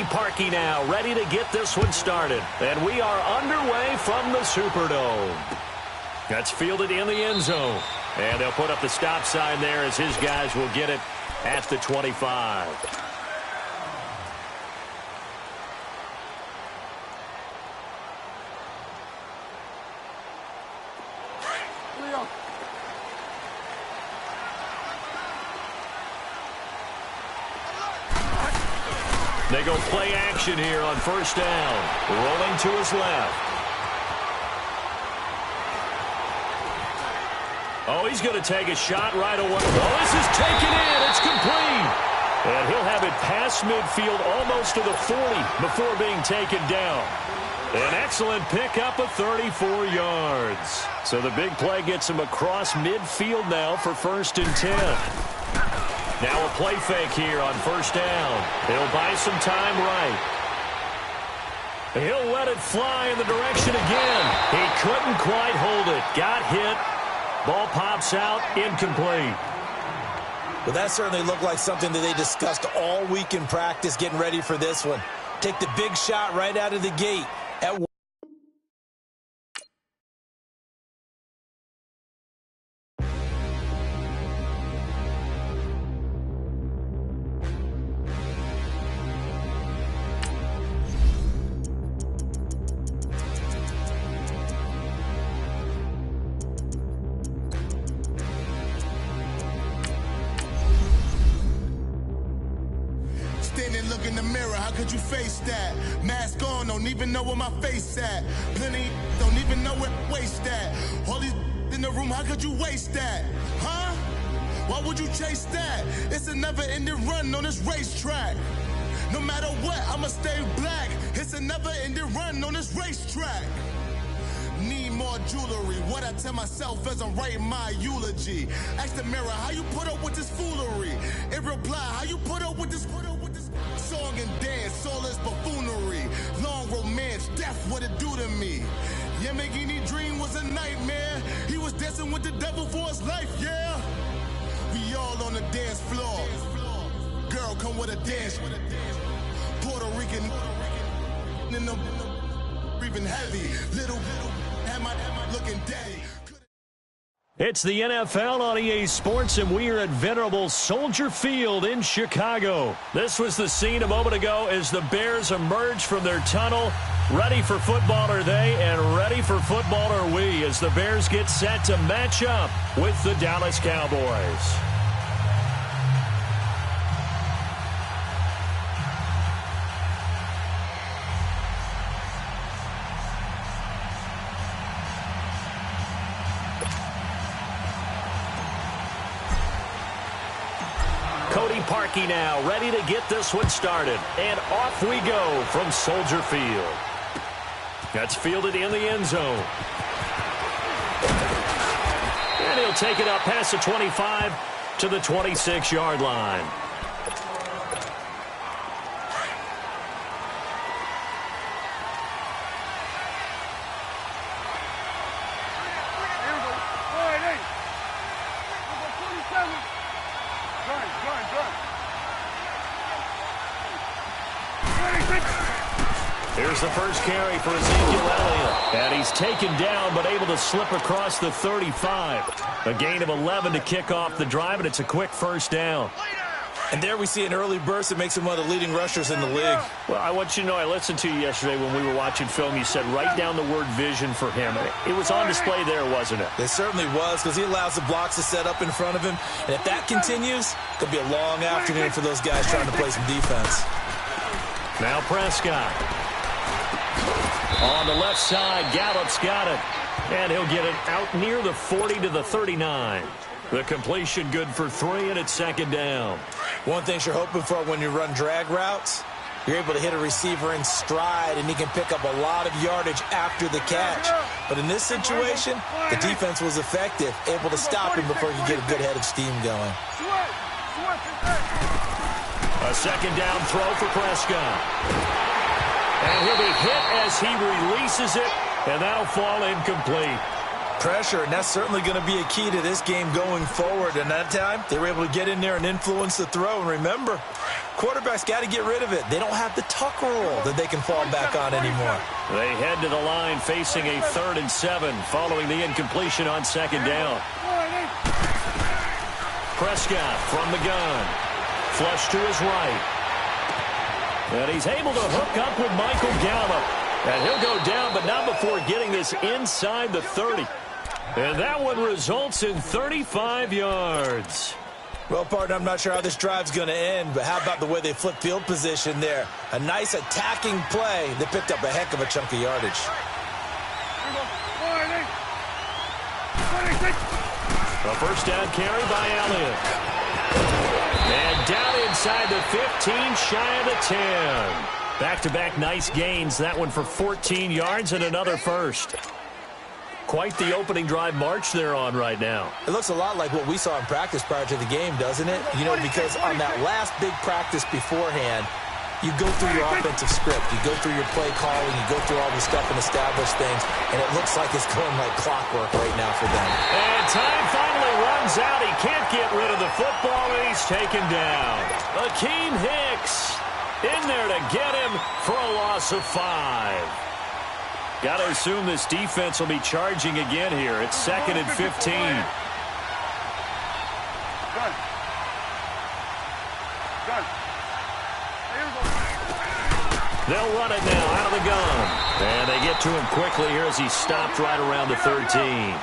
Cody Parkey now, ready to get this one started. And we are underway from the Superdome. That's fielded in the end zone. And they'll put up the stop sign there as his guys will get it at the 25. They go play action here on first down. Rolling to his left. Oh, he's going to take a shot right away. Oh, this is taken in. It's complete. And he'll have it past midfield almost to the 40 before being taken down. An excellent pickup of 34 yards. So the big play gets him across midfield now for 1st and 10. Now a play fake here on first down. He'll buy some time right. He'll let it fly in the direction again. He couldn't quite hold it. Got hit. Ball pops out. Incomplete. Well, that certainly looked like something that they discussed all week in practice getting ready for this one. Take the big shot right out of the gate. Look in the mirror, how could you face that? Mask on, don't even know where my face at. Plenty don't even know where waste at. All these in the room, how could you waste that? Huh? Why would you chase that? It's a never-ending run on this racetrack. No matter what, I'ma stay black. It's a never-ending run on this racetrack. Need more jewelry. What I tell myself as I'm writing my eulogy. Ask the mirror, how you put up with this foolery? In reply, how you put up with this song and dance, all this buffoonery. Long romance, death, what it do to me? Yamagini dream was a nightmare. He was dancing with the devil for his life, yeah. We all on the dance floor. Girl, come with a dance. Puerto Rican in the breathing heavy. Little am I looking daddy. It's the NFL on EA Sports, and we are at venerable Soldier Field in Chicago. This was the scene a moment ago as the Bears emerged from their tunnel. Ready for football are they, and ready for football are we, as the Bears get set to match up with the Dallas Cowboys. Parkey now, ready to get this one started. And off we go from Soldier Field. That's fielded in the end zone. And he'll take it up past the 25 to the 26-yard line. Here's the first carry for Ezekiel Elliott. And he's taken down, but able to slip across the 35. A gain of 11 to kick off the drive, and it's a quick first down. And there we see an early burst that makes him one of the leading rushers in the league. Well, I want you to know, I listened to you yesterday when we were watching film. You said write down the word vision for him. It was on display there, wasn't it? It certainly was, because he allows the blocks to set up in front of him. And if that continues, it'll be a long afternoon for those guys trying to play some defense. Now Prescott. On the left side, Gallup's got it. And he'll get it out near the 40 to the 39. The completion good for 3, and it's second down. One thing you're hoping for when you run drag routes, you're able to hit a receiver in stride, and he can pick up a lot of yardage after the catch. But in this situation, the defense was effective, able to stop him before he could get a good head of steam going. A second down throw for Prescott. And he'll be hit as he releases it, and that'll fall incomplete. Pressure, and that's certainly going to be a key to this game going forward. And that time, they were able to get in there and influence the throw. And remember, Quarterback's got to get rid of it. They don't have the tuck rule that they can fall back on anymore. They head to the line facing a 3rd and 7 following the incompletion on 2nd down. Prescott from the gun. Flush to his right. And he's able to hook up with Michael Gallup. And he'll go down, but not before getting this inside the 30. And that one results in 35 yards. Well, partner, I'm not sure how this drive's going to end, but how about the way they flip field position there? A nice attacking play that picked up a heck of a chunk of yardage. A first down carry by Elliott. And down inside the 15, shy of the 10. Back-to-back nice gains. That one for 14 yards and another first. Quite the opening drive march they're on right now. It looks a lot like what we saw in practice prior to the game, doesn't it? You know, because on that last big practice beforehand, you go through your offensive script. You go through your play calling. You go through all the stuff and establish things. And it looks like it's going like clockwork right now for them. And time finally runs out. He can't get rid of the football, and he's taken down. Akeem Hicks in there to get him for a loss of 5. Got to assume this defense will be charging again here. It's 2nd and 15. They'll run it now out of the gun. And they get to him quickly here as he stopped right around the 13.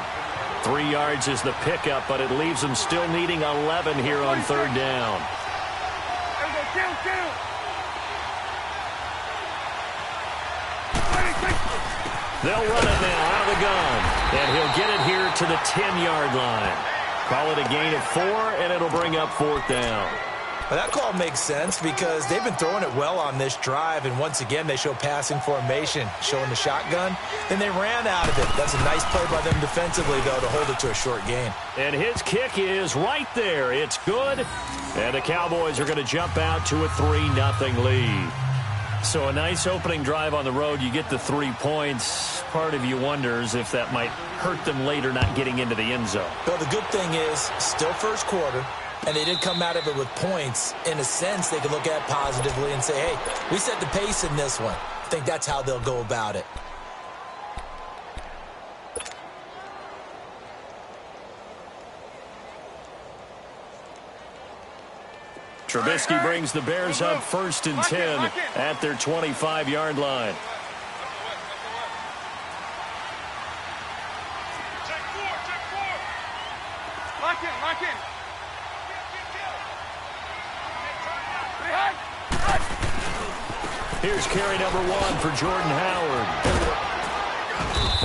3 yards is the pickup, but it leaves them still needing 11 here on 3rd down. They'll run it now out of the gun. And he'll get it here to the 10-yard line. Call it a gain of 4, and it'll bring up 4th down. Well, that call makes sense because they've been throwing it well on this drive, and once again they show passing formation, showing the shotgun. Then they ran out of it. That's a nice play by them defensively, though, to hold it to a short gain. And his kick is right there. It's good. And the Cowboys are going to jump out to a 3-0 lead. So a nice opening drive on the road. You get the 3 points. Part of you wonders if that might hurt them later not getting into the end zone. Well, the good thing is still first quarter, and they did come out of it with points. In a sense, they can look at it positively and say, hey, we set the pace in this one. I think that's how they'll go about it. Trubisky brings the Bears up 1st and 10 at their 25-yard line. Lock in. Here's carry number 1 for Jordan Howard.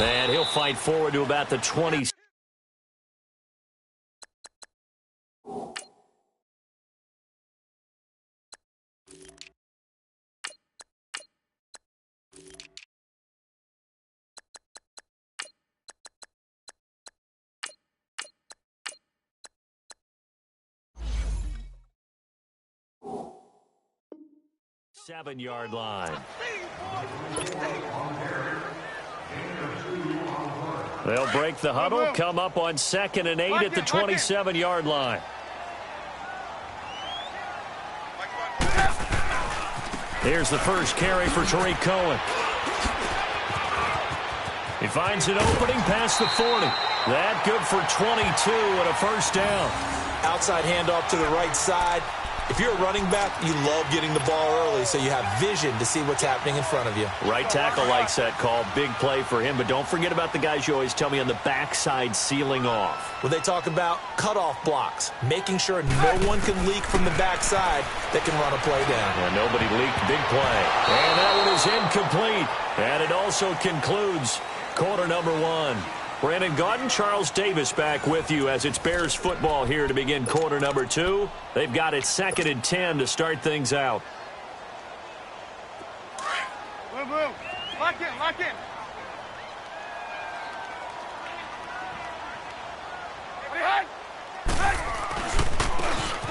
And he'll fight forward to about the 20. Seven-yard line. They'll break the huddle, come up on 2nd and 8 at the 27-yard line. Here's the first carry for Tariq Cohen. He finds an opening past the 40. That good for 22 and a first down. Outside handoff to the right side. If you're a running back, you love getting the ball early so you have vision to see what's happening in front of you. Right tackle likes that call. Big play for him. But don't forget about the guys you always tell me on the backside sealing off. Well, they talk about cutoff blocks, making sure no one can leak from the backside that can run a play down. And nobody leaked. Big play. And that one is incomplete. And it also concludes quarter number 1. Brandon Gaudin, Charles Davis back with you as it's Bears football here to begin quarter number 2. They've got it 2nd and 10 to start things out. Move. Lock in.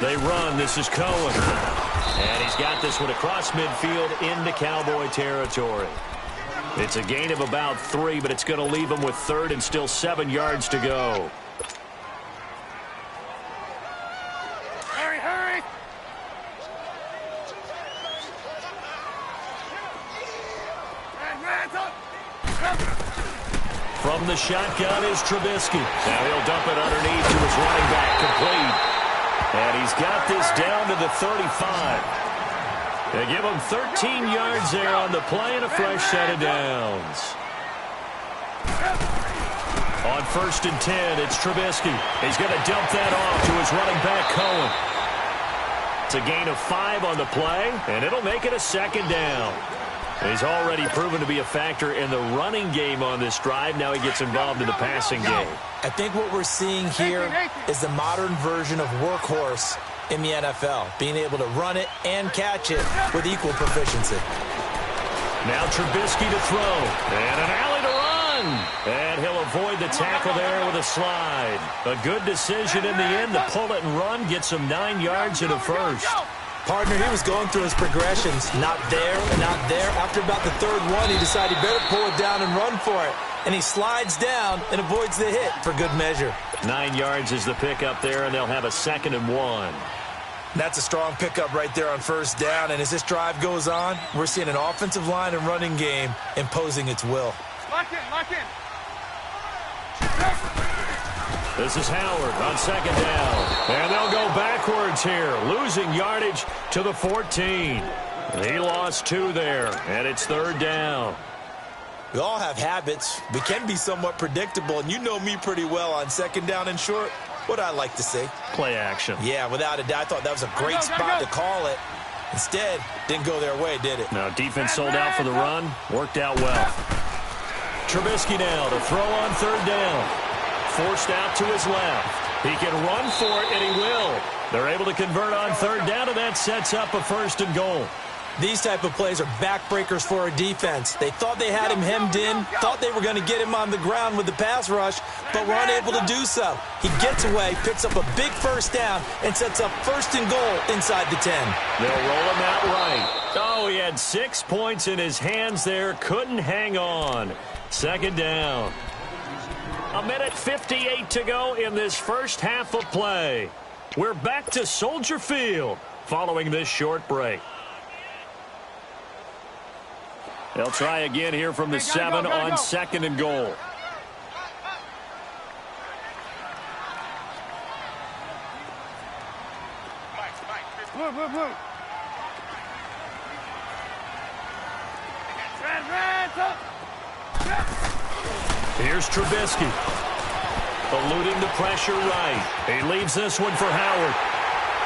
They run. This is Cohen. And he's got this one across midfield into Cowboy territory. It's a gain of about 3, but it's going to leave him with 3rd and still 7 yards to go. Hurry. From the shotgun is Trubisky. Now he'll dump it underneath to his running back, complete. And he's got this down to the 35. They give him 13 yards there on the play and a fresh set of downs. On 1st and 10, it's Trubisky. He's going to dump that off to his running back, Cohen. It's a gain of 5 on the play, and it'll make it a 2nd down. He's already proven to be a factor in the running game on this drive. Now he gets involved in the passing game. I think what we're seeing here is the modern version of workhorse in the NFL, being able to run it and catch it with equal proficiency. Now Trubisky to throw, and an alley to run. And he'll avoid the tackle there with a slide. A good decision in the end to pull it and run, gets him 9 yards in a first. Partner, he was going through his progressions. Not there, not there. After about the 3rd one, he decided he better pull it down and run for it. And he slides down and avoids the hit for good measure. 9 yards is the pickup there, and they'll have a 2nd and 1. That's a strong pickup right there on 1st down. And as this drive goes on, we're seeing an offensive line and running game imposing its will. Lock in, lock in. This is Howard on 2nd down. And they'll go backwards here, losing yardage to the 14. He lost 2 there, and it's 3rd down. We all have habits. We can be somewhat predictable, and you know me pretty well on 2nd down and short. What I like to say? Play action. Yeah, without a doubt. I thought that was a great spot to call it. Instead, didn't go their way, did it? Now, defense sold out for the run. Worked out well. Trubisky now to throw on 3rd down. Forced out to his left. He can run for it, and he will. They're able to convert on 3rd down, and that sets up a 1st and goal. These type of plays are backbreakers for a defense. They thought they had him hemmed in, thought they were going to get him on the ground with the pass rush, but were unable to do so. He gets away, picks up a big 1st down, and sets up 1st and goal inside the 10. They'll roll him out right. Oh, he had 6 points in his hands there. Couldn't hang on. 2nd down. 1:58 to go in this first half of play. We're back to Soldier Field following this short break. They'll try again here from the 7 on 2nd and goal. Blue. Here's Trubisky. Eluding the pressure right. He leaves this one for Howard.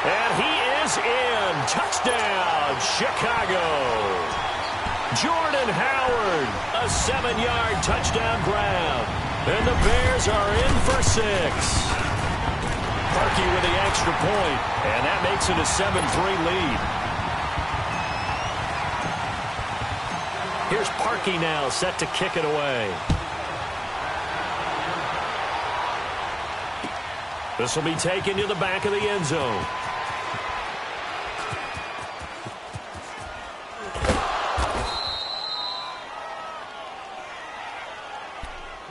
And he is in. Touchdown, Chicago. Jordan Howard, a 7-yard touchdown grab. And the Bears are in for 6. Parkey with the extra point, and that makes it a 7-3 lead. Here's Parkey now, set to kick it away. This will be taken to the back of the end zone.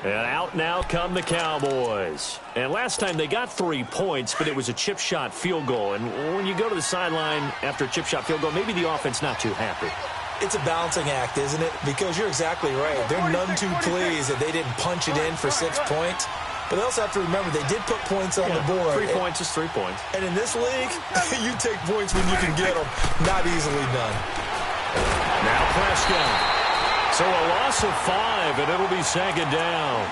And out now come the Cowboys. And last time they got 3 points, but it was a chip shot field goal. And when you go to the sideline after a chip shot field goal, maybe the offense not too happy. It's a balancing act, isn't it? Because you're exactly right. They're none too pleased that they didn't punch it in for 6 points. But they also have to remember they did put points on the board. 3 points is 3 points. And in this league, you take points when you can get them. Not easily done. Now Prescott. So a loss of 5, and it'll be 2nd down.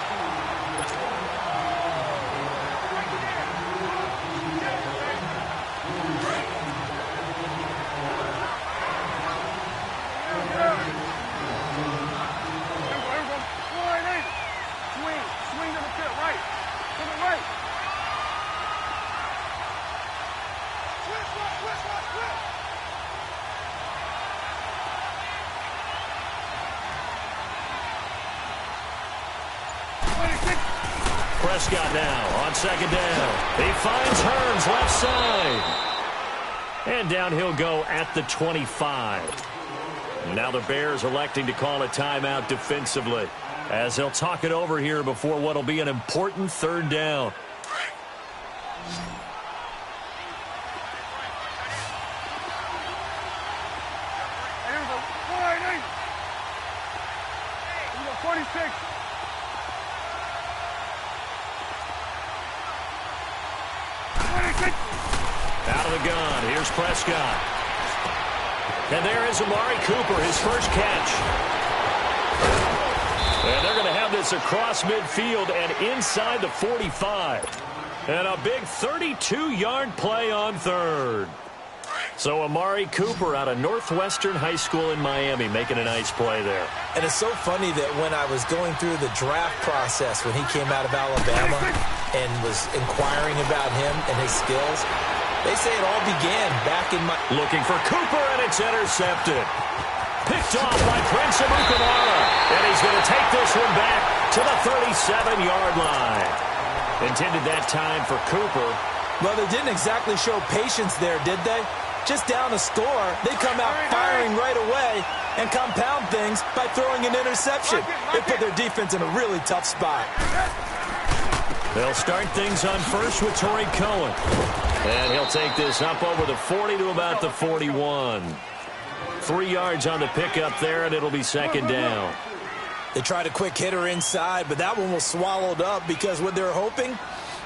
Swing to the field, right. To the right. Prescott now on 2nd down. He finds Hearns left side. And down he'll go at the 25. Now the Bears electing to call a timeout defensively, as they'll talk it over here before what will be an important 3rd down. Here we go. 46. Out of the gun, here's Prescott. And there is Amari Cooper, his first catch. And they're going to have this across midfield and inside the 45. And a big 32-yard play on third. So Amari Cooper out of Northwestern High School in Miami making a nice play there. And it's so funny that when I was going through the draft process when he came out of Alabama and was inquiring about him and his skills, they say it all began back in my... Looking for Cooper, and it's intercepted. Picked off by Prince Amukamara. And he's going to take this one back to the 37-yard line. Intended that time for Cooper. Well, they didn't exactly show patience there, did they? Just down a score, they come out firing right away and compound things by throwing an interception. They put their defense in a really tough spot. They'll start things on first with Torrey Cohen. And he'll take this up over the 40 to about the 41. 3 yards on the pickup there, and it'll be second down. They tried a quick hitter inside, but that one was swallowed up because what they're hoping,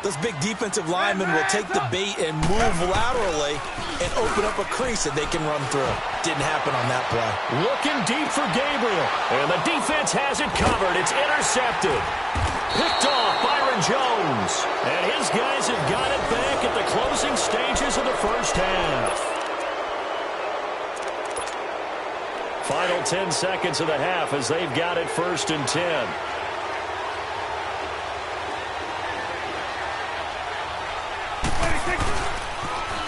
those big defensive linemen will take the bait and move laterally and open up a crease that they can run through. Didn't happen on that play. Looking deep for Gabriel. And the defense has it covered. It's intercepted. Picked off Byron Jones. And his guys have got it back at the closing stages of the first half. Final 10 seconds of the half as they've got it 1st and 10.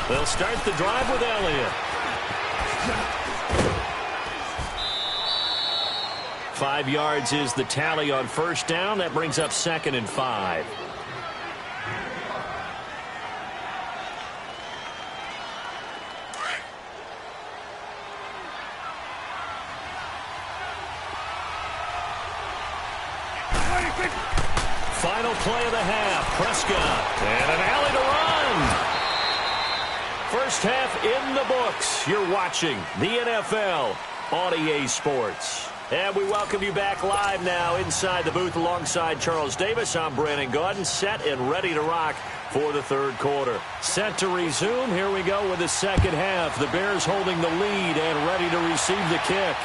They'll start the drive with Elliott. 5 yards is the tally on first down. That brings up 2nd and 5. Final play of the half. Prescott. And an alley to run. First half in the books. You're watching the NFL on EA Sports. And we welcome you back live now inside the booth alongside Charles Davis. I'm Brandon Gaudin, set and ready to rock for the third quarter. Set to resume. Here we go with the second half. The Bears holding the lead and ready to receive the kick.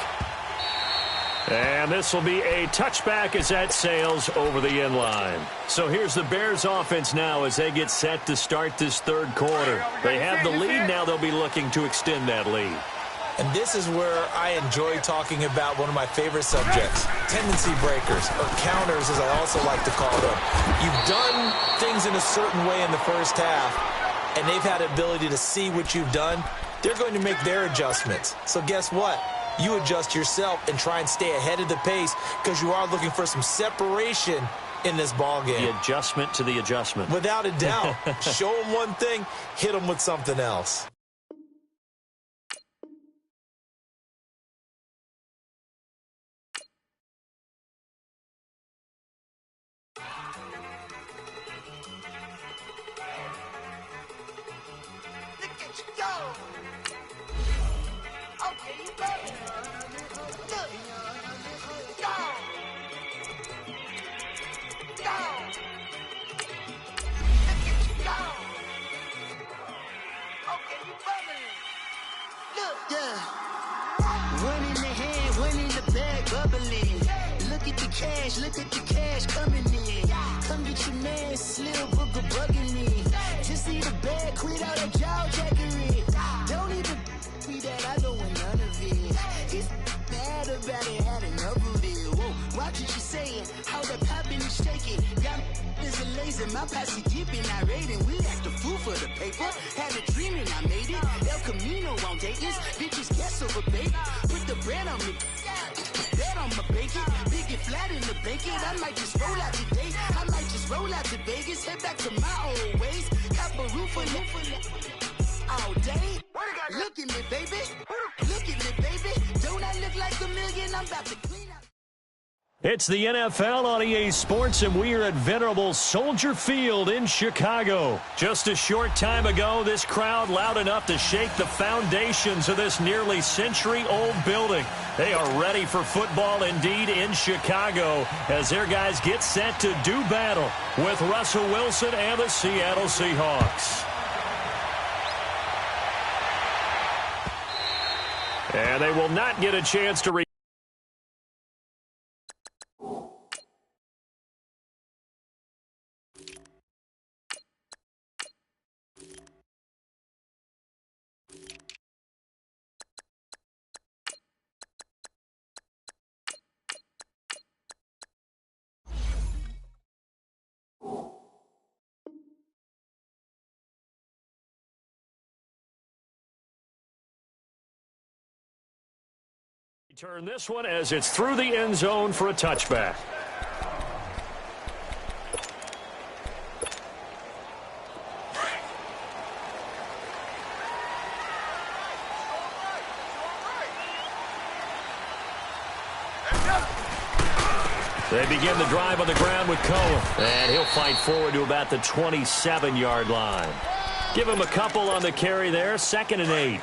And this will be a touchback as that sails over the end line. So here's the Bears offense now as they get set to start this third quarter. They have the lead. Now they'll be looking to extend that lead. And this is where I enjoy talking about one of my favorite subjects, tendency breakers, or counters as I also like to call them. You've done things in a certain way in the first half, and they've had the ability to see what you've done. They're going to make their adjustments. So guess what? You adjust yourself and try and stay ahead of the pace because you are looking for some separation in this ball game. The adjustment to the adjustment. Without a doubt. Show them one thing, hit them with something else. Look at the cash coming in. Come get your man, Slim Booker bugging me. Just see the bag, quit all that jaw jackery. Don't even be that, I don't want none of it. It's bad about it, had enough of it. Whoa, watch what you saying, how that poppin' and shaking. Got is a laser, my posse dipping, I raiding. We act a fool for the paper. Had a dream and I made it. El Camino on Dayton's, bitches guess over bait. Put the bread on me. Bet on my bacon, big and flat in the bacon. I might just roll out today. I might just roll out to Vegas, head back to my old ways. Cop a roof all day. Look at me, baby. Look at me, baby. Don't I look like a million? I'm about to clean up. It's the NFL on EA Sports, and we are at venerable Soldier Field in Chicago. Just a short time ago, this crowd loud enough to shake the foundations of this nearly century-old building. They are ready for football indeed in Chicago as their guys get set to do battle with Russell Wilson and the Seattle Seahawks. And they will not get a chance to turn this one as it's through the end zone for a touchback. They begin the drive on the ground with Cohen. And he'll fight forward to about the 27-yard line. Give him a couple on the carry there, 2nd and 8.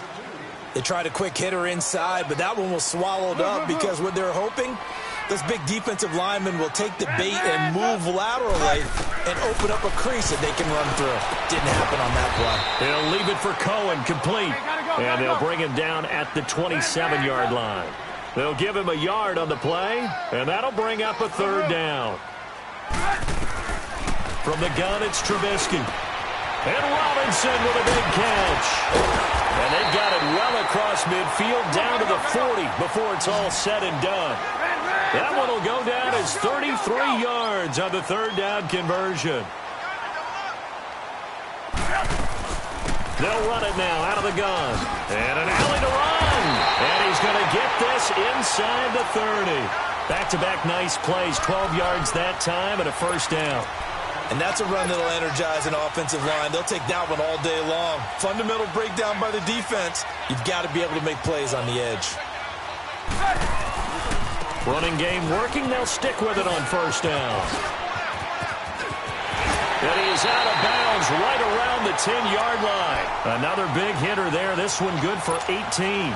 They tried a quick hitter inside, but that one was swallowed up because what they're hoping, this big defensive lineman will take the bait and move laterally and open up a crease that they can run through. Didn't happen on that play. He'll leave it for Cohen, complete. And they'll bring him down at the 27-yard line. They'll give him a yard on the play, and that'll bring up a 3rd down. From the gun, it's Trubisky. And Robinson with a big catch. And they've got it well across midfield down to the 40 before it's all said and done. That one will go down as 33 yards on the 3rd down conversion. They'll run it now out of the gun. And an alley to run. And he's going to get this inside the 30. Back-to-back nice plays, 12 yards that time and a 1st down. And that's a run that'll energize an offensive line. They'll take that one all day long. Fundamental breakdown by the defense. You've got to be able to make plays on the edge. Running game working. They'll stick with it on 1st down. And he is out of bounds right around the 10-yard line. Another big hitter there. This one good for 18.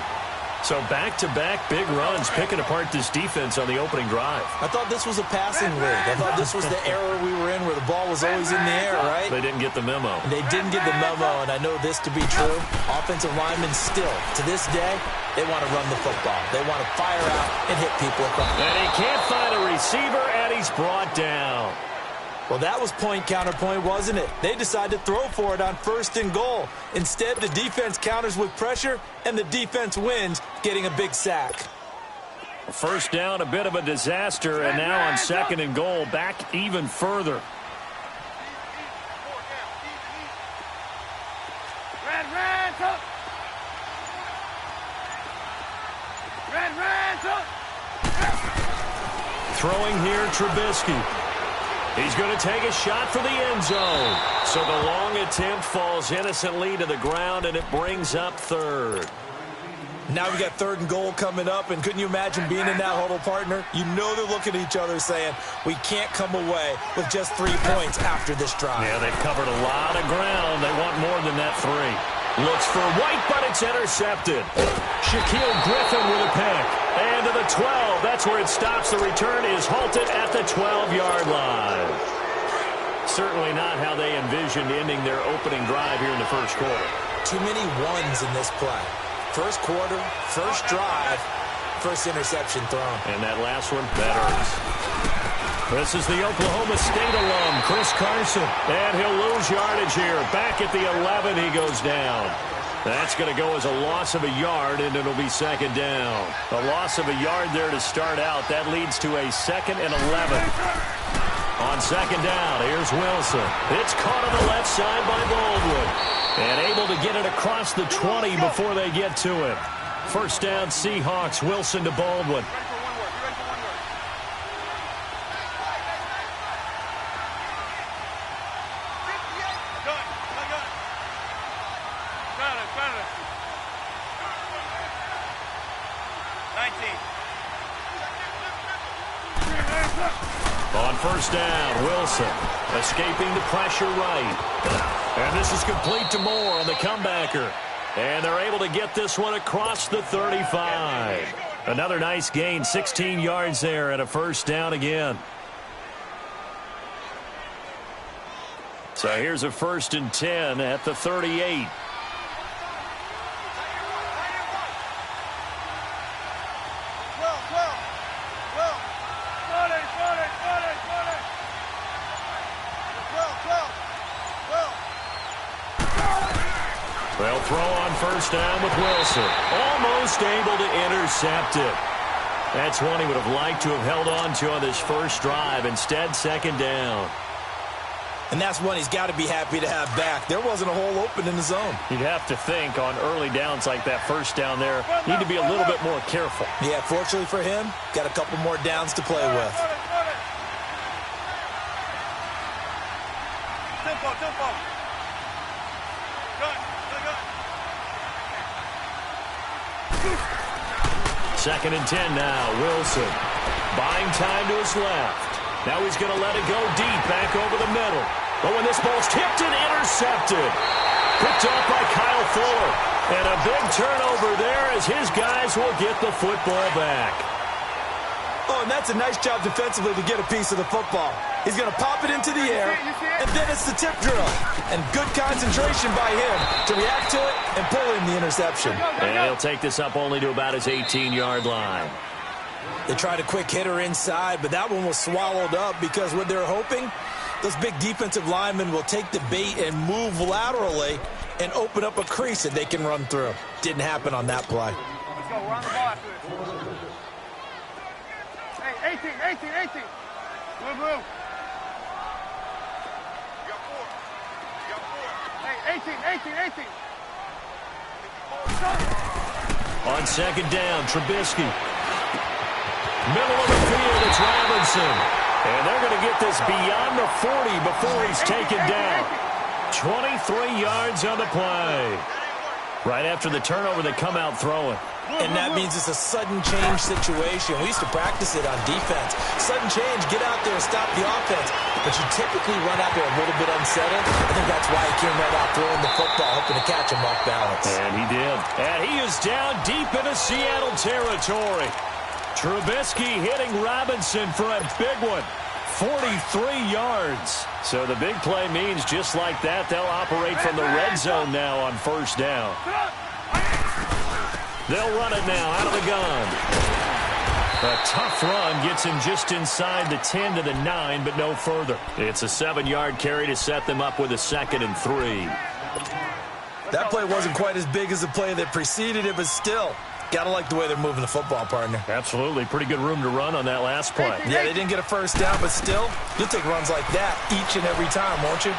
So back-to-back big runs picking apart this defense on the opening drive. I thought this was a passing league. I thought this was the era we were in where the ball was always in the air, right? They didn't get the memo. They didn't get the memo, and I know this to be true. Offensive linemen still, to this day, they want to run the football. They want to fire out and hit people across. And he can't find a receiver, and he's brought down. Well, that was point-counterpoint, wasn't it? They decided to throw for it on 1st and goal. Instead, the defense counters with pressure, and the defense wins, getting a big sack. 1st down, a bit of a disaster, and now on 2nd and goal, back even further. Throwing here, Trubisky. He's going to take a shot for the end zone. So the long attempt falls innocently to the ground, and it brings up 3rd. Now we got 3rd and goal coming up, and couldn't you imagine being in that huddle, partner? You know they're looking at each other saying, we can't come away with just 3 points after this drive. Yeah, they've covered a lot of ground. They want more than that 3. Looks for White, but it's intercepted. Shaquille Griffin with a pick. And to the 12. That's where it stops. The return is halted at the 12-yard line. Certainly not how they envisioned ending their opening drive here in the 1st quarter. Too many ones in this play. 1st quarter, 1st drive, 1st interception thrown. And that last one, that hurts. This is the Oklahoma State alum, Chris Carson. And he'll lose yardage here. Back at the 11, he goes down. That's going to go as a loss of a yard, and it'll be 2nd down. A loss of a yard there to start out. That leads to a 2nd and 11. On 2nd down, here's Wilson. It's caught on the left side by Baldwin. And able to get it across the 20 before they get to it. 1st down, Seahawks. Wilson to Baldwin. On 1st down, Wilson escaping the pressure right. And this is complete to Moore on the comebacker. And they're able to get this one across the 35. Another nice gain, 16 yards there and a 1st down again. So here's a 1st and 10 at the 38. They'll throw on first down with Wilson. Almost able to intercept it. That's one he would have liked to have held on to on this first drive. Instead, second down. And that's one he's got to be happy to have back. There wasn't a hole open in the zone. You'd have to think on early downs like that first down there, need to be a little bit more careful. Yeah, fortunately for him, got a couple more downs to play with. Tempo, tempo. Second and 10 now. Wilson buying time to his left. Now he's going to let it go deep back over the middle. But when this ball's tipped and intercepted. Picked off by Kyle Fuller. And a big turnover there as his guys will get the football back. Oh, and that's a nice job defensively to get a piece of the football. He's going to pop it into the air, and then it's the tip drill. And good concentration by him to react to it and pull in the interception. And he'll take this up only to about his 18-yard line. They tried a quick hitter inside, but that one was swallowed up because what they're hoping, those big defensive linemen will take the bait and move laterally and open up a crease that they can run through. Didn't happen on that play. Let's go. We're on the ball after this. Hey, 18. Blue. Hey, 18. On second down, Trubisky. Middle of the field, it's Robinson. And they're going to get this beyond the 40 before he's taken down. 23 yards on the play. Right after the turnover, they come out throwing. And that means it's a sudden change situation. We used to practice it on defense. Sudden change, get out there and stop the offense. But you typically run out there a little bit unsettled. I think that's why he came right out throwing the football, hoping to catch him off balance. And he did. And he is down deep into Seattle territory. Trubisky hitting Robinson for a big one. 43 yards. So the big play means just like that, they'll operate from the red zone now on first down. They'll run it now out of the gun. A tough run gets him just inside the 10 to the 9, but no further. It's a 7-yard carry to set them up with a 2nd and 3. That play wasn't quite as big as the play that preceded it, but still, gotta like the way they're moving the football, partner. Absolutely. Pretty good room to run on that last play. Yeah, they didn't get a first down, but still, you'll take runs like that each and every time, won't you?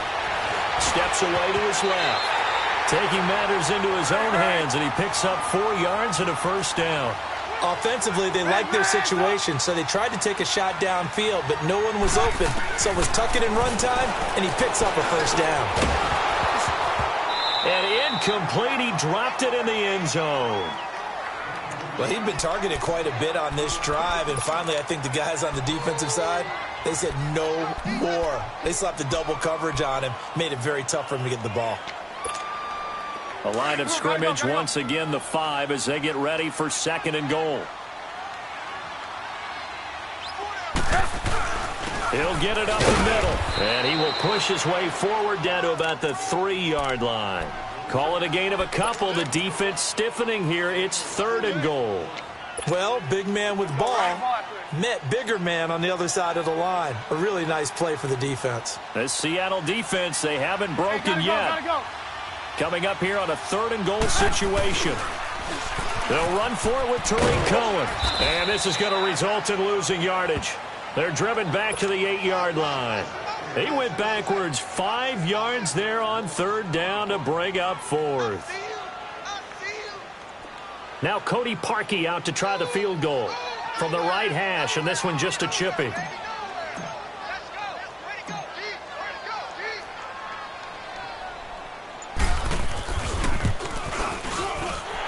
Steps away to his left. Taking matters into his own hands, and he picks up 4 yards and a first down. Offensively, they liked their situation, so they tried to take a shot downfield, but no one was open. So it was tuck it in run time, and he picks up a first down. And incomplete, he dropped it in the end zone. Well, he'd been targeted quite a bit on this drive, and finally I think the guys on the defensive side, they said no more. They slapped the double coverage on him, made it very tough for him to get the ball. A line of scrimmage once again, the 5, as they get ready for 2nd and goal. He'll get it up the middle, and he will push his way forward down to about the 3-yard line. Call it a gain of a couple. The defense stiffening here. It's 3rd and goal. Well, big man with ball met bigger man on the other side of the line. A really nice play for the defense. The Seattle defense, they haven't broken yet. Coming up here on a 3rd and goal situation. They'll run for it with Tariq Cohen. And this is going to result in losing yardage. They're driven back to the 8-yard line. He went backwards 5 yards there on 3rd down to bring up 4th. Now Cody Parkey out to try the field goal from the right hash, and this one just a chippy.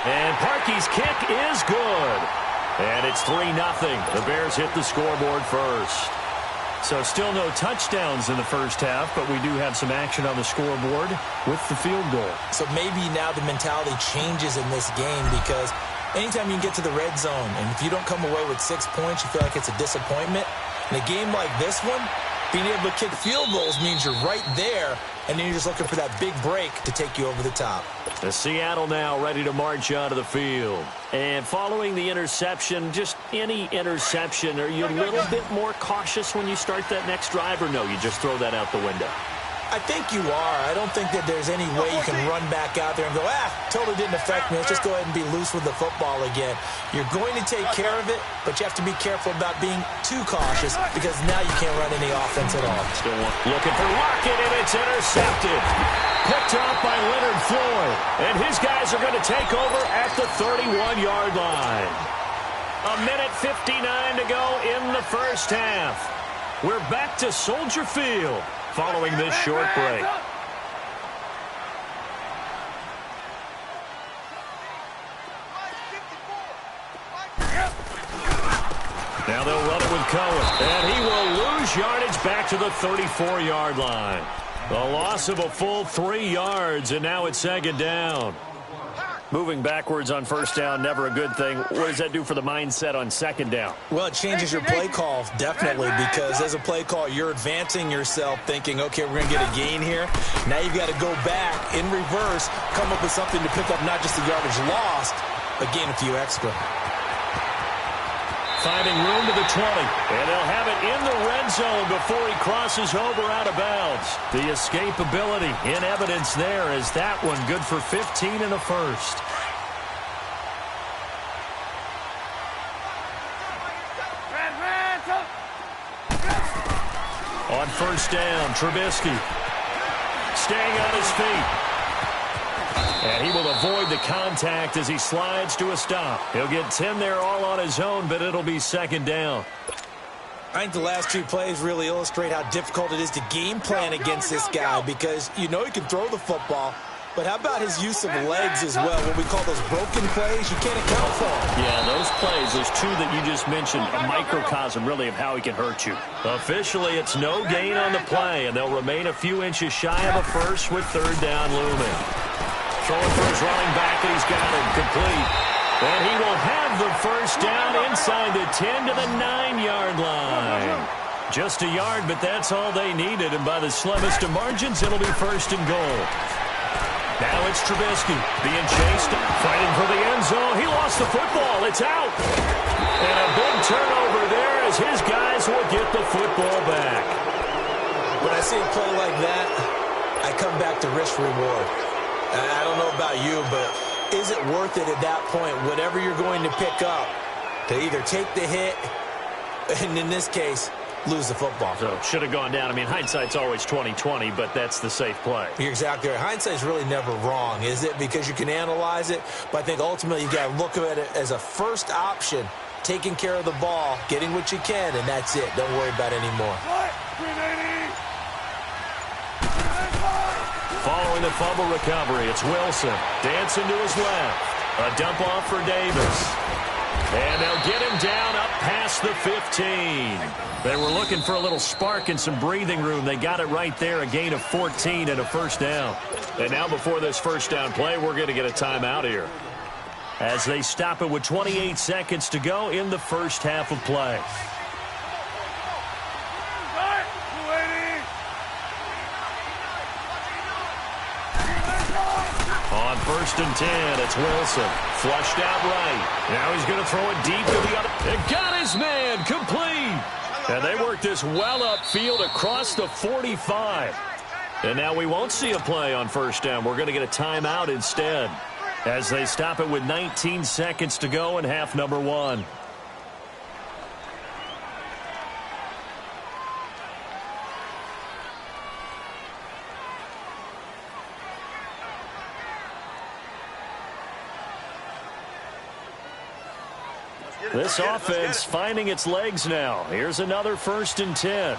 And Parkey's kick is good. And it's 3-0. The Bears hit the scoreboard first. So still no touchdowns in the first half, but we do have some action on the scoreboard with the field goal. So maybe now the mentality changes in this game, because anytime you can get to the red zone, and if you don't come away with 6 points, you feel like it's a disappointment. In a game like this one, being able to kick field goals means you're right there, and then you're just looking for that big break to take you over the top. The Seattle now ready to march onto the field. And following the interception, just any interception, are you a little bit more cautious when you start that next drive, or no, you just throw that out the window? I think you are. I don't think that there's any way you can run back out there and go, totally didn't affect me. Let's just go ahead and be loose with the football again. You're going to take care of it, but you have to be careful about being too cautious because now you can't run any offense at all. Still looking for Lockett, and it's intercepted. Picked off by Leonard Floyd. And his guys are going to take over at the 31-yard line. 1:59 to go in the first half. We're back to Soldier Field following this short break. Now they'll run it with Cohen, and he will lose yardage back to the 34-yard line. A loss of a full 3 yards, and now it's second down. Moving backwards on first down, never a good thing. What does that do for the mindset on second down? Well, it changes your play call, definitely, because as a play call, you're advancing yourself thinking, okay, we're going to get a gain here. Now you've got to go back in reverse, come up with something to pick up not just the yardage lost, but gain a few extra. Finding room to the 20, and they'll have it in the red zone before he crosses over out of bounds. The escapability in evidence there as that one good for 15 in the first. On first down, Trubisky staying on his feet. And he will avoid the contact as he slides to a stop. He'll get 10 there all on his own, but it'll be second down. I think the last 2 plays really illustrate how difficult it is to game plan against this guy because you know he can throw the football, but how about his use of legs as well? What we call those broken plays, you can't account for them. Yeah, those plays, those 2 that you just mentioned, a microcosm really of how he can hurt you. Officially, it's no gain on the play, and they'll remain a few inches shy of a first with third down looming. Throwing for his running back, and he's got him complete. And he will have the first down inside the 10 to the 9-yard line. Just a yard, but that's all they needed. And by the slimmest of margins, it'll be first and goal. Now it's Trubisky being chased, fighting for the end zone. He lost the football. It's out. And a big turnover there as his guys will get the football back. When I see a play like that, I come back to risk-reward. I don't know about you, but is it worth it at that point, whatever you're going to pick up, to either take the hit, and in this case, lose the football? So should have gone down. I mean, hindsight's always 20/20, but that's the safe play. You're exactly right. Hindsight's really never wrong, is it? Because you can analyze it, but I think ultimately you got to look at it as a first option, taking care of the ball, getting what you can, and that's it. Don't worry about it anymore. Following the fumble recovery, it's Wilson. Dancing to his left. A dump off for Davis. And they'll get him down up past the 15. They were looking for a little spark and some breathing room. They got it right there, a gain of 14 and a first down. And now before this first down play, we're going to get a timeout here, as they stop it with 28 seconds to go in the first half of play. On first and 10, it's Wilson. Flushed out right. Now he's going to throw it deep to the other. It got his man complete. And they work this well upfield across the 45. And now we won't see a play on first down. We're going to get a timeout instead, as they stop it with 19 seconds to go in half number 1. This offense finding its legs now. Here's another first and 10.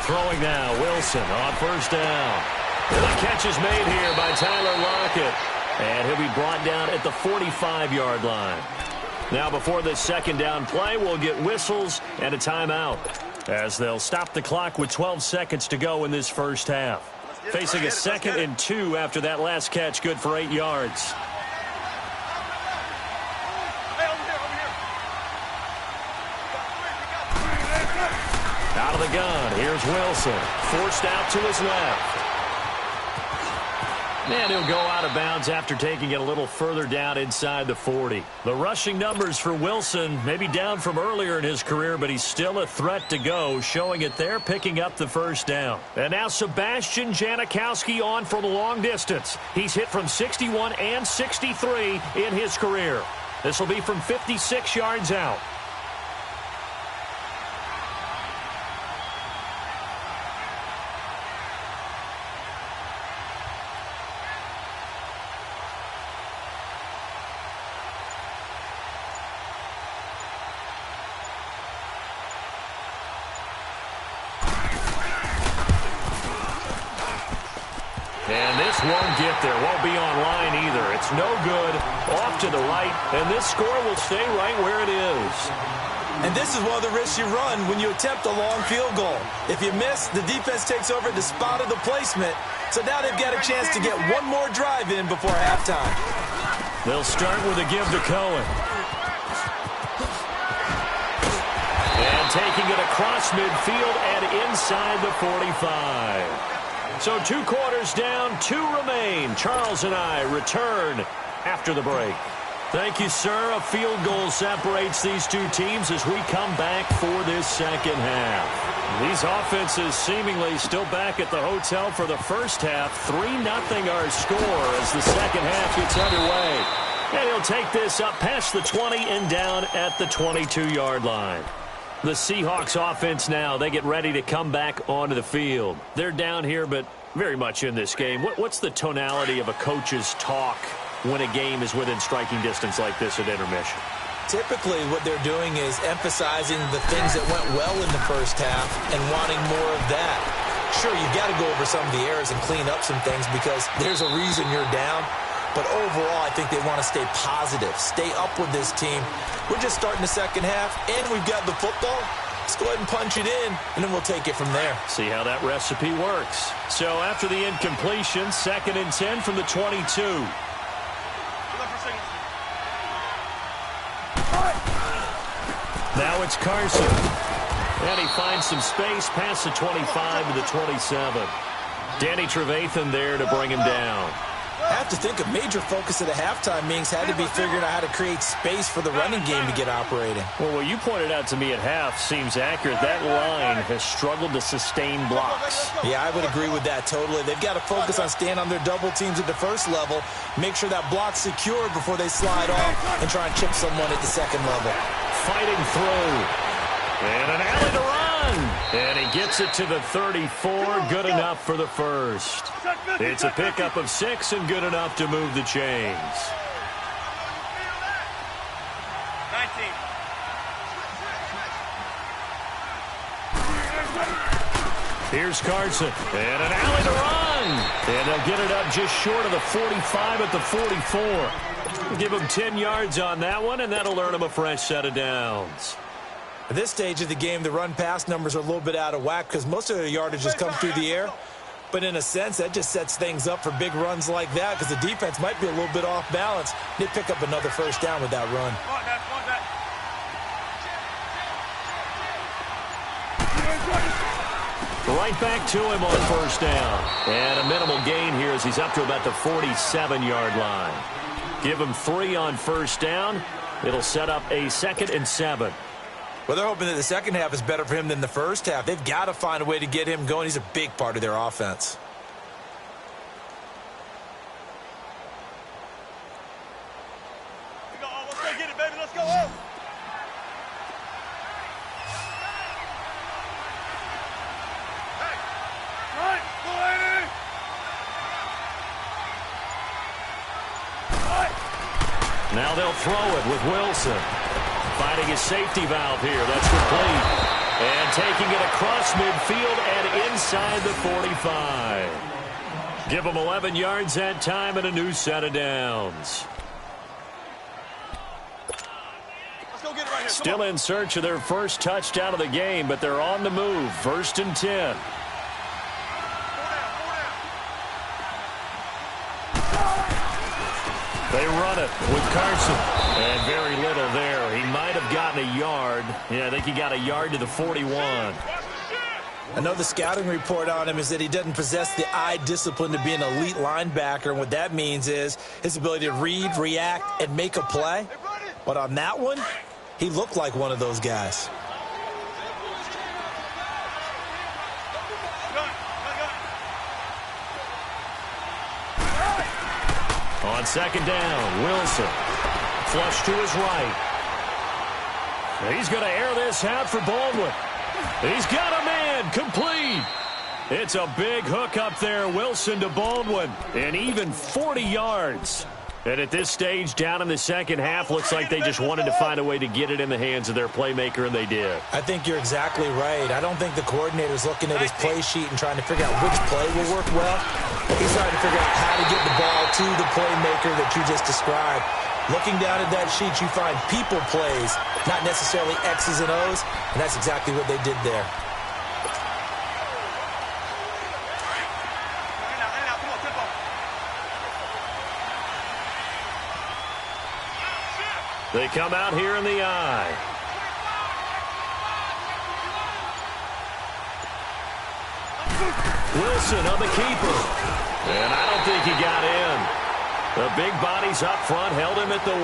Throwing now, Wilson on first down. And the catch is made here by Tyler Lockett. And he'll be brought down at the 45-yard line. Now before this second down play, we'll get whistles and a timeout, as they'll stop the clock with 12 seconds to go in this first half. Facing a 2nd and 2 after that last catch, good for 8 yards. Out of the gun, here's Wilson. Forced out to his left. And he'll go out of bounds after taking it a little further down inside the 40. The rushing numbers for Wilson, maybe down from earlier in his career, but he's still a threat to go, showing it there, picking up the first down. And now Sebastian Janikowski on from long distance. He's hit from 61 and 63 in his career. This will be from 56 yards out. And this won't get there. Won't be on line either. It's no good. Off to the right. And this score will stay right where it is. And this is one of the risks you run when you attempt a long field goal. If you miss, the defense takes over the spot of the placement. So now they've got a chance to get one more drive in before halftime. They'll start with a give to Cohen. And taking it across midfield and inside the 45. So 2 quarters down, 2 remain. Charles and I return after the break. Thank you, sir. A field goal separates these two teams as we come back for this second half. These offenses seemingly still back at the hotel for the first half. 3-0 our score as the second half gets underway. And he'll take this up past the 20 and down at the 22-yard line. The Seahawks offense now, they get ready to come back onto the field. They're down here, but very much in this game. What's the tonality of a coach's talk when a game is within striking distance like this at intermission? Typically, what they're doing is emphasizing the things that went well in the first half and wanting more of that. Sure, you've got to go over some of the errors and clean up some things because there's a reason you're down. But overall, I think they want to stay positive, stay up with this team. We're just starting the second half, and we've got the football. Let's go ahead and punch it in, and then we'll take it from there. See how that recipe works. So after the incompletion, 2nd and 10 from the 22. Now it's Carson. And he finds some space past the 25 to the 27. Danny Trevathan there to bring him down. I have to think a major focus of the halftime meetings had to be figuring out how to create space for the running game to get operating. Well, what you pointed out to me at half seems accurate. That line has struggled to sustain blocks. Yeah, I would agree with that totally. They've got to focus on staying on their double teams at the first level, make sure that block's secure before they slide off and try and chip someone at the second level. Fighting through. And an alley to run. And he gets it to the 34. Good enough for the first. It's a pickup of 6 and good enough to move the chains. 19. Here's Carson. And an alley to run. And they'll get it up just short of the 45 at the 44. Give him 10 yards on that one, and that'll earn him a fresh set of downs. At this stage of the game, the run-pass numbers are a little bit out of whack because most of their yardage has come through the air. But in a sense, that just sets things up for big runs like that because the defense might be a little bit off balance. They pick up another first down with that run. Right back to him on first down. And a minimal gain here as he's up to about the 47-yard line. Give him 3 on first down. It'll set up a 2nd and 7. Well, they're hoping that the second half is better for him than the first half. They've got to find a way to get him going. He's a big part of their offense. Let's go get it, baby. Let's go home. Now they'll throw it with Wilson. Finding his safety valve here. That's complete. And taking it across midfield and inside the 45. Give them 11 yards that time and a new set of downs. Let's go get it right here. Still in search of their first touchdown of the game, but they're on the move. 1st and 10. They run it with Carson. And very little there. He might have gotten a yard. Yeah, I think he got a yard to the 41. I know the scouting report on him is that he doesn't possess the eye discipline to be an elite linebacker, and what that means is his ability to read, react, and make a play. But on that one, he looked like one of those guys. On second down, Wilson. Flush to his right. He's going to air this out for Baldwin. He's got a man, complete. It's a big hook up there, Wilson to Baldwin, and even 40 yards. And at this stage, down in the second half, looks like they just wanted to find a way to get it in the hands of their playmaker, and they did. I think you're exactly right. I don't think the coordinator's looking at his play sheet and trying to figure out which play will work well. He's trying to figure out how to get the ball to the playmaker that you just described. Looking down at that sheet, you find people plays, not necessarily X's and O's, and that's exactly what they did there. They come out here in the eye. Wilson on the keeper. And I don't think he got in. The big bodies up front held him at the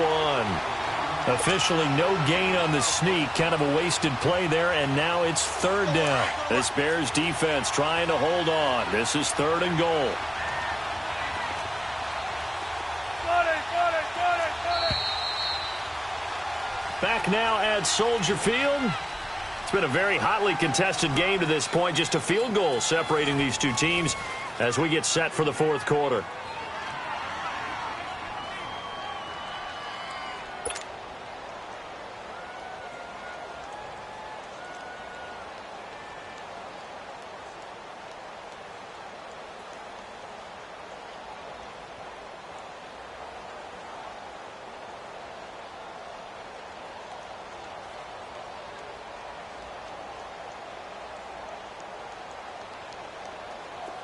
1. Officially no gain on the sneak. Kind of a wasted play there, and now it's third down. This Bears defense trying to hold on. This is 3rd and goal. Back now at Soldier Field. It's been a very hotly contested game to this point. Just a field goal separating these two teams as we get set for the 4th quarter.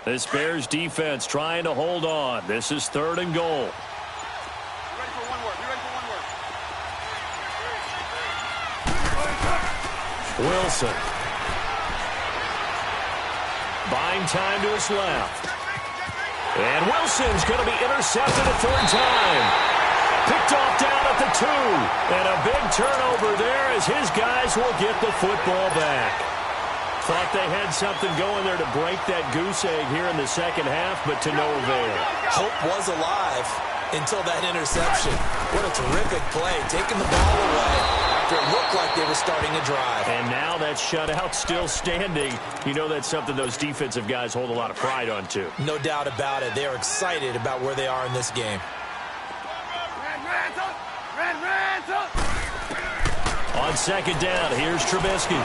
This Bears defense trying to hold on. This is 3rd and goal. Wilson. Buying time to his left. And Wilson's going to be intercepted a 3rd time. Picked off down at the 2. And a big turnover there as his guys will get the football back. Thought they had something going there to break that goose egg here in the second half, but to no avail. Hope was alive until that interception. What a terrific play, taking the ball away after it looked like they were starting to drive. And now that shutout still standing. You know that's something those defensive guys hold a lot of pride on, too. No doubt about it. They're excited about where they are in this game. On second down, here's Trubisky.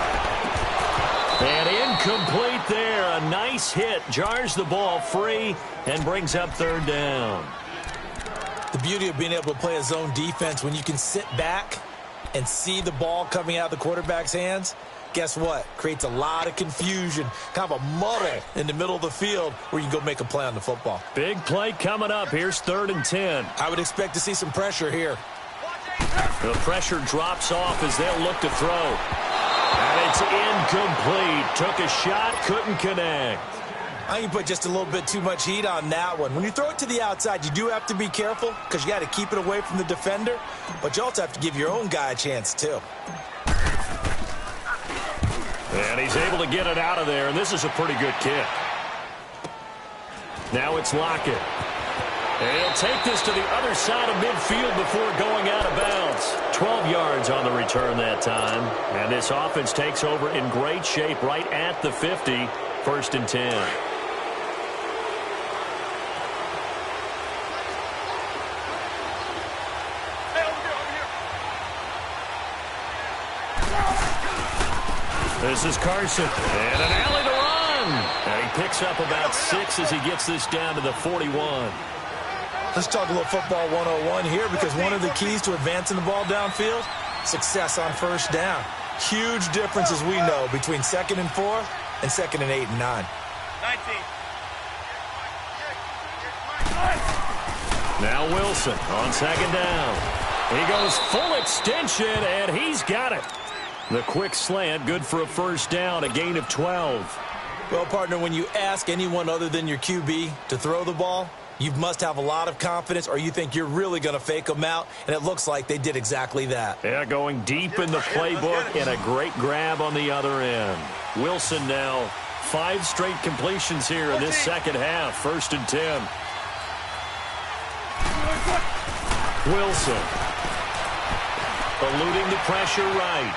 And incomplete there. A nice hit. Jars the ball free and brings up 3rd down. The beauty of being able to play a zone defense when you can sit back and see the ball coming out of the quarterback's hands, guess what? Creates a lot of confusion, kind of a muddle in the middle of the field where you can go make a play on the football. Big play coming up. Here's 3rd and 10. I would expect to see some pressure here. The pressure drops off as they'll look to throw. And it's incomplete. Took a shot, couldn't connect. I can put just a little bit too much heat on that one. When you throw it to the outside, you do have to be careful because you got to keep it away from the defender, but you also have to give your own guy a chance too. And he's able to get it out of there, and this is a pretty good kick. Now it's Lockett. And he'll take this to the other side of midfield before going out of bounds. 12 yards on the return that time. And this offense takes over in great shape right at the 50. 1st and 10. This is Carson. And an alley to run. And he picks up about 6 as he gets this down to the 41. Let's talk a little football 101 here because one of the keys to advancing the ball downfield, success on 1st down. Huge difference, as we know, between 2nd and 4 and 2nd and 8 and 9. 19. Now Wilson on 2nd down. He goes full extension, and he's got it. The quick slant, good for a 1st down, a gain of 12. Well, partner, when you ask anyone other than your QB to throw the ball, you must have a lot of confidence or you think you're really going to fake them out, and it looks like they did exactly that. Yeah, going deep in the playbook and a great grab on the other end. Wilson now 5 straight completions here in this second half. 1st and 10. Wilson eluding the pressure right.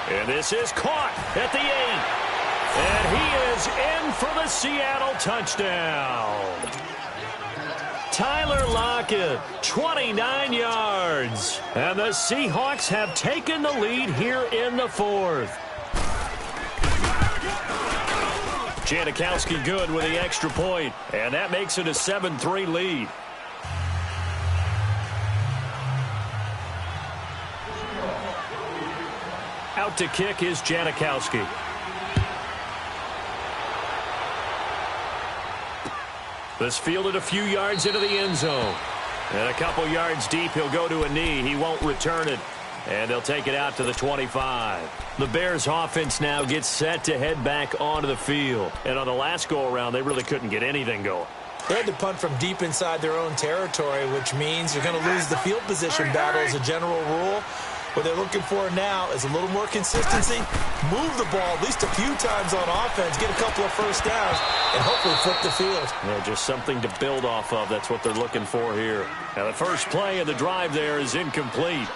And this is caught at the 8. And he is in for the Seattle touchdown. Tyler Lockett, 29 yards. And the Seahawks have taken the lead here in the 4th. Janikowski good with the extra point, and that makes it a 7-3 lead. Out to kick is Janikowski. This fielded a few yards into the end zone. And a couple yards deep, he'll go to a knee. He won't return it. And they'll take it out to the 25. The Bears offense now gets set to head back onto the field. And on the last go-around, they really couldn't get anything going. They had to punt from deep inside their own territory, which means you're going to lose the field position battle as a general rule. What they're looking for now is a little more consistency, move the ball at least a few times on offense, get a couple of first downs, and hopefully flip the field. Yeah, just something to build off of. That's what they're looking for here. Now, the first play of the drive there is incomplete.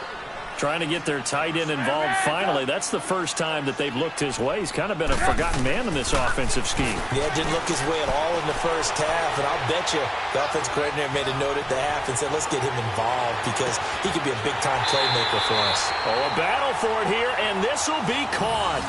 Trying to get their tight end involved finally. That's the first time that they've looked his way. He's kind of been a forgotten man in this offensive scheme. Yeah, didn't look his way at all in the first half, and I'll bet you the offense coordinator made a note at the half and said, let's get him involved because he could be a big-time playmaker for us. Oh, a battle for it here, and this will be caught.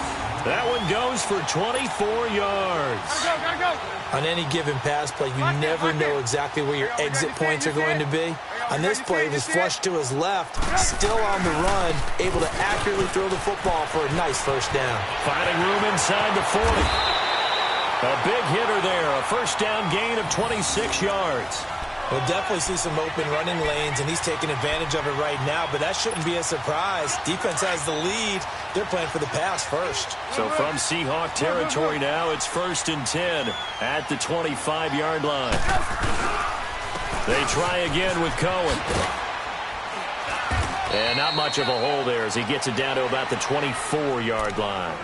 That one goes for 24 yards. Gotta go. On any given pass play, you never know exactly where your exit points are going to be. On this play, he was flushed to his left, still on the run, able to accurately throw the football for a nice first down. Finding room inside the 40. A big hitter there, a first down gain of 26 yards. We'll definitely see some open running lanes, and he's taking advantage of it right now, but that shouldn't be a surprise. Defense has the lead. They're playing for the pass first. So from Seahawk territory now, it's 1st and 10 at the 25-yard line. They try again with Cohen. And not much of a hole there as he gets it down to about the 24-yard line.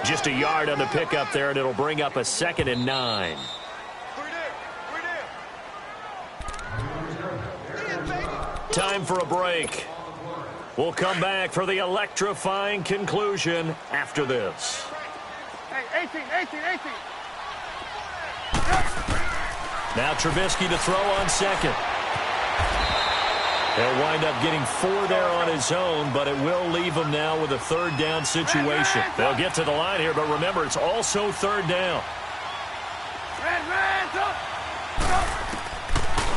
Just a yard on the pickup there, and it'll bring up a 2nd and 9. Time for a break. We'll come back for the electrifying conclusion after this. Hey, 18. Now Trubisky to throw on second. He'll wind up getting 4 there on his own, but it will leave him now with a 3rd down situation. They'll get to the line here, but remember, it's also 3rd down.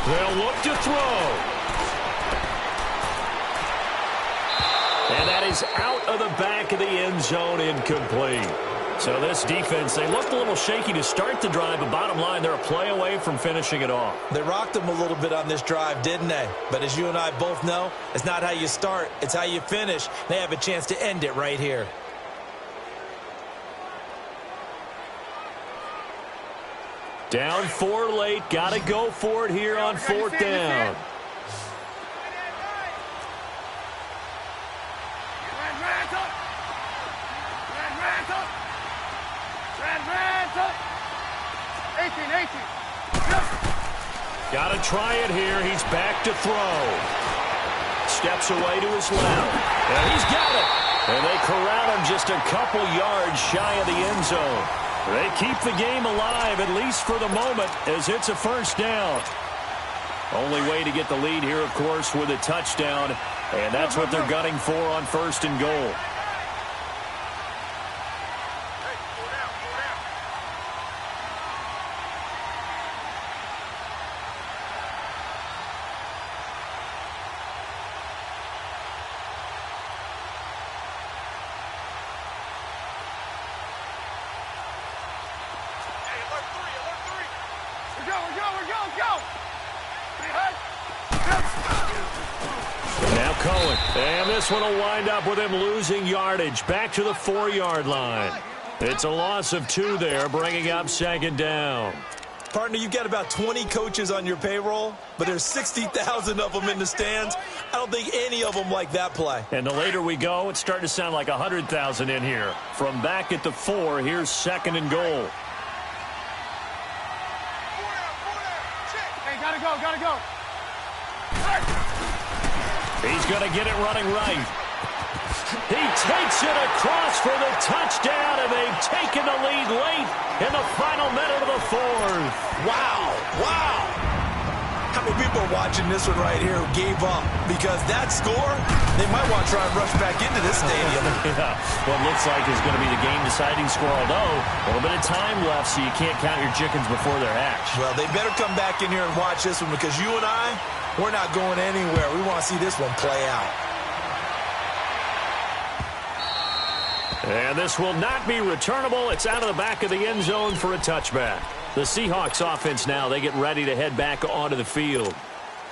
They'll look to throw. And that is out of the back of the end zone, incomplete. So this defense, they looked a little shaky to start the drive, but bottom line, they're a play away from finishing it off. They rocked them a little bit on this drive, didn't they? But as you and I both know, it's not how you start, it's how you finish. They have a chance to end it right here. Down 4 late, got to go for it here on 4th down. Got to try it here. He's back to throw. Steps away to his left. And he's got it. And they corral him just a couple yards shy of the end zone. They keep the game alive, at least for the moment, as it's a 1st down. Only way to get the lead here, of course, with a touchdown. And that's what they're gunning for on 1st and goal. Now Cohen, and this one will wind up with him losing yardage back to the 4-yard line. It's a loss of 2 there, bringing up second down. Partner, you've got about 20 coaches on your payroll, but there's 60,000 of them in the stands. I don't think any of them like that play. And the later we go, it's starting to sound like 100,000 in here. From back at the 4, here's second and goal. Hey, gotta go. He's going to get it running right. He takes it across for the touchdown, and they've taken the lead late in the final minute of the 4th. Wow. How many people are watching this one right here who gave up? Because that score, they might want to try and rush back into this stadium. Yeah, what looks like is going to be the game-deciding score, although a little bit of time left, so you can't count your chickens before they're hatched. Well, they better come back in here and watch this one, because you and I, we're not going anywhere. We want to see this one play out. And this will not be returnable. It's out of the back of the end zone for a touchback. The Seahawks offense now, they get ready to head back onto the field.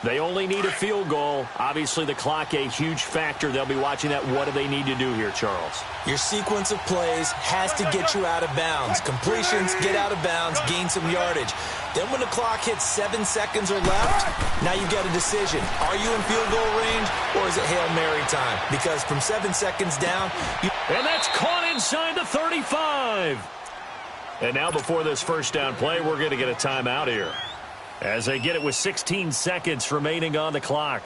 They only need a field goal. Obviously, the clock a huge factor. They'll be watching that. What do they need to do here, Charles? Your sequence of plays has to get you out of bounds. Completions, get out of bounds, gain some yardage. Then when the clock hits 7 seconds or left, now you've got a decision. Are you in field goal range, or is it Hail Mary time? Because from 7 seconds down... And that's caught inside the 35. And now before this first down play, we're going to get a timeout here, as they get it with 16 seconds remaining on the clock.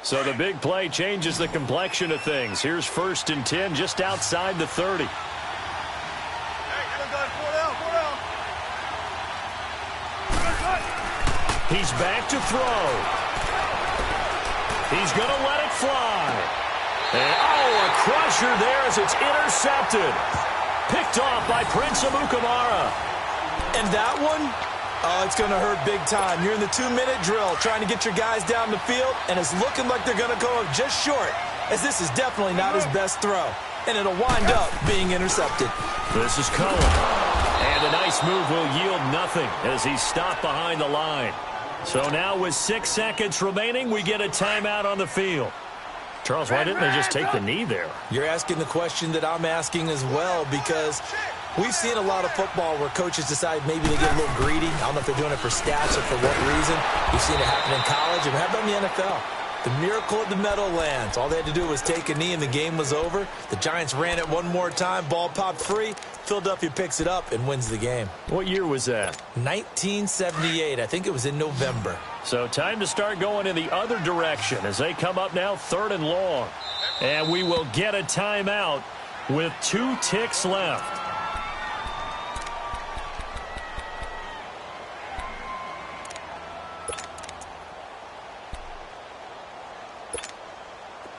So the big play changes the complexion of things. Here's 1st and 10 just outside the 30. He's back to throw. He's going to let it fly. And, a crusher there as it's intercepted. Picked off by Prince Amukamara. And that one, it's going to hurt big time. You're in the 2-minute drill trying to get your guys down the field, and it's looking like they're going to go up just short, as this is definitely not his best throw. And it'll wind up being intercepted. This is Cohen. And a nice move will yield nothing as he's stopped behind the line. So now with 6 seconds remaining, we get a timeout on the field. Charles, why didn't they just take the knee there? You're asking the question that I'm asking as well, because we've seen a lot of football where coaches decide maybe they get a little greedy. I don't know if they're doing it for stats or for what reason. We've seen it happen in college, and how about in the NFL? The miracle of the Meadowlands. All they had to do was take a knee and the game was over. The Giants ran it one more time. Ball popped free. Philadelphia picks it up and wins the game. What year was that? 1978. I think it was in November. So time to start going in the other direction as they come up now 3rd and long. And we will get a timeout with 2 ticks left.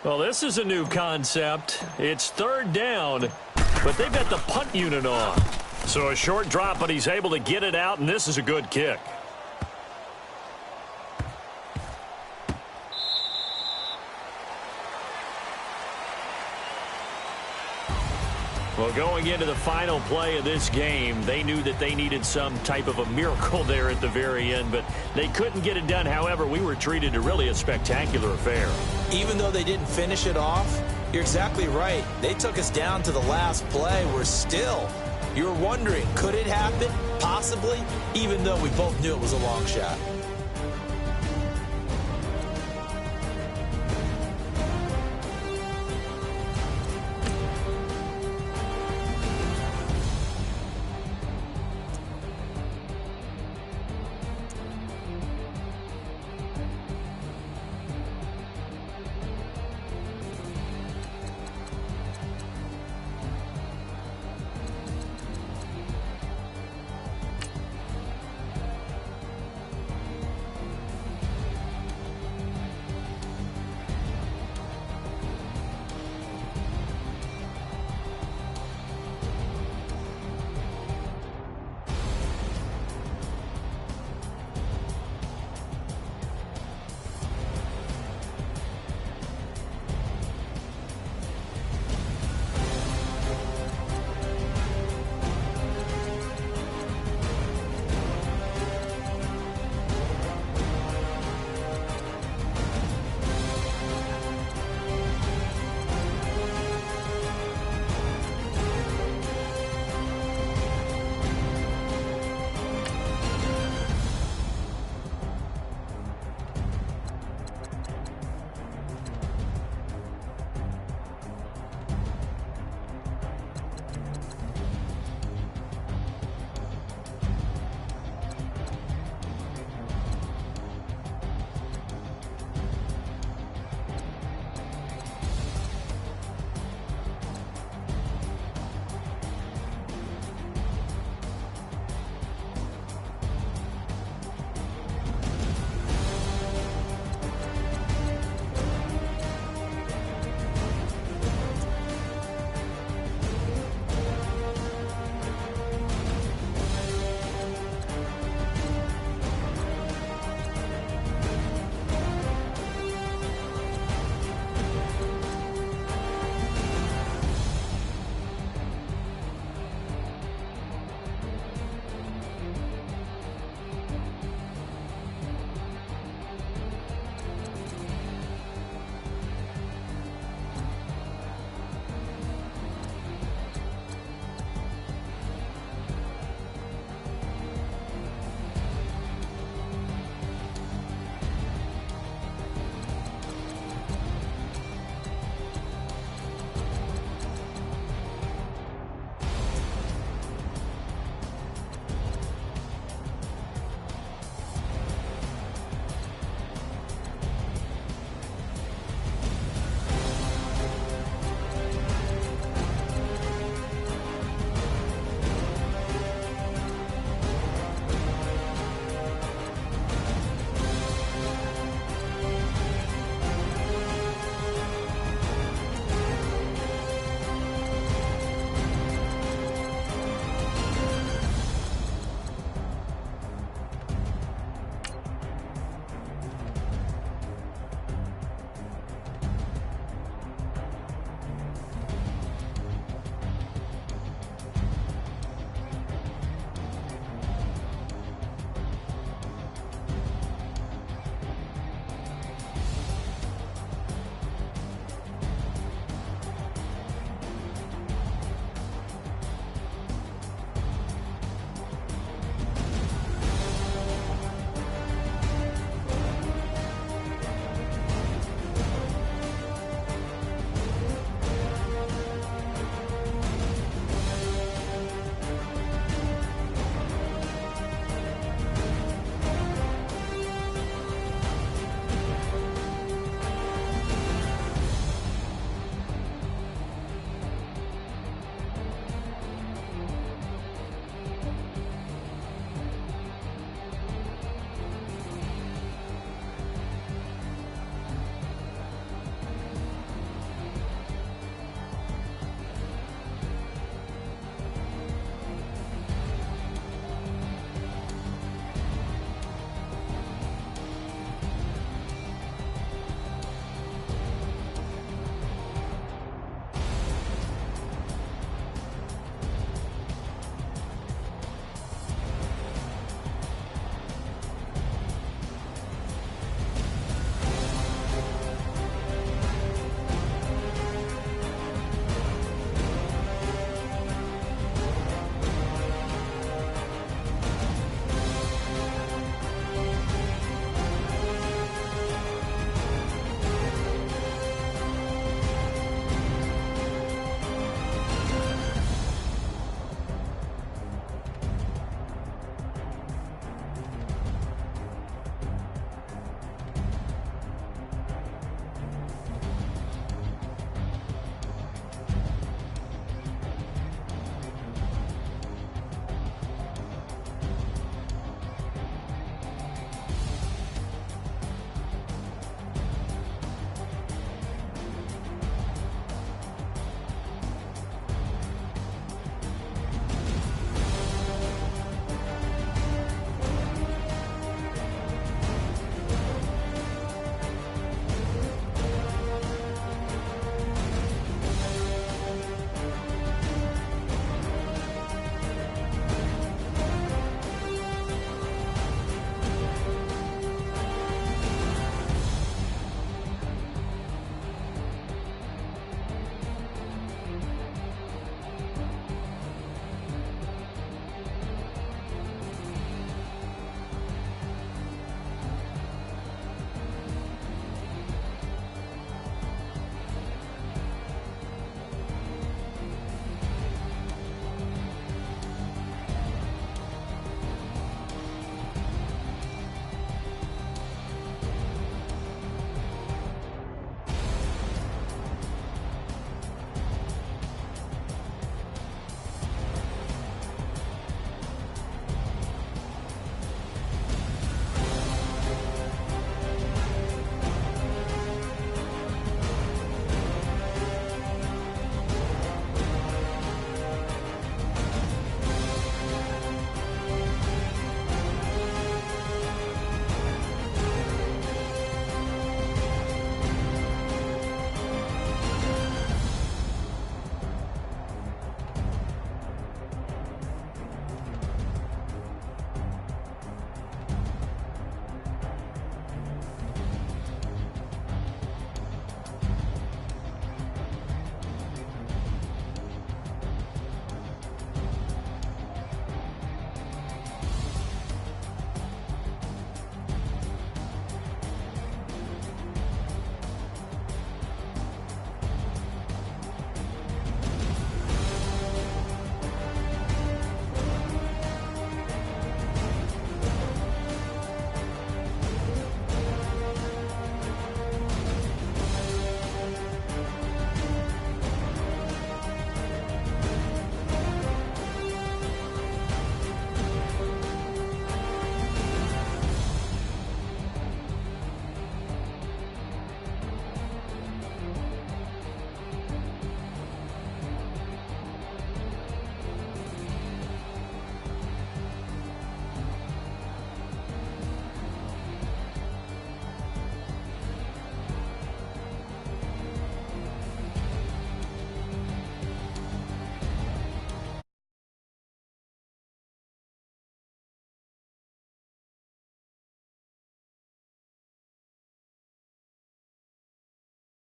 Well, this is a new concept. It's 3rd down, but they've got the punt unit on. So a short drop, but he's able to get it out, and this is a good kick. Well, going into the final play of this game, they knew that they needed some type of a miracle there at the very end, but they couldn't get it done. However, we were treated to really a spectacular affair. Even though they didn't finish it off, you're exactly right. They took us down to the last play. We're still, you were wondering, could it happen? Possibly, even though we both knew it was a long shot.